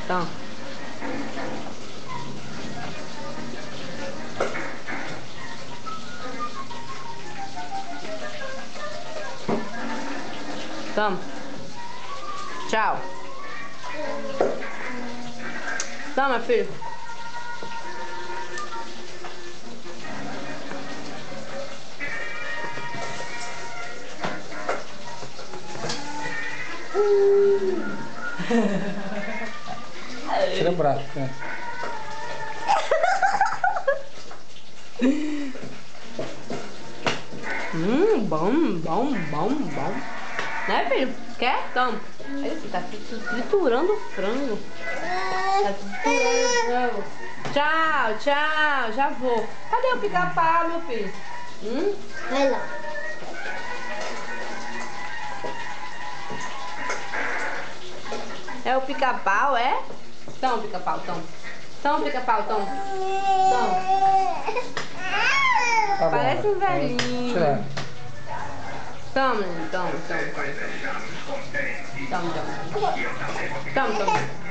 Toma. Toma. Tchau. Toma, filho. Tira o braço, né? Bom. Né, filho? Quer? Toma. Aí você tá triturando o frango. Tá triturando o frango. Tchau. Já vou. Cadê o pica-pau, meu filho? Vai lá. É o pica-pau, é? Toma, pica-pau, toma. Toma, pica-pau, toma. Tá Parece bom, um velhinho. Tira. Toma, toma. Toma.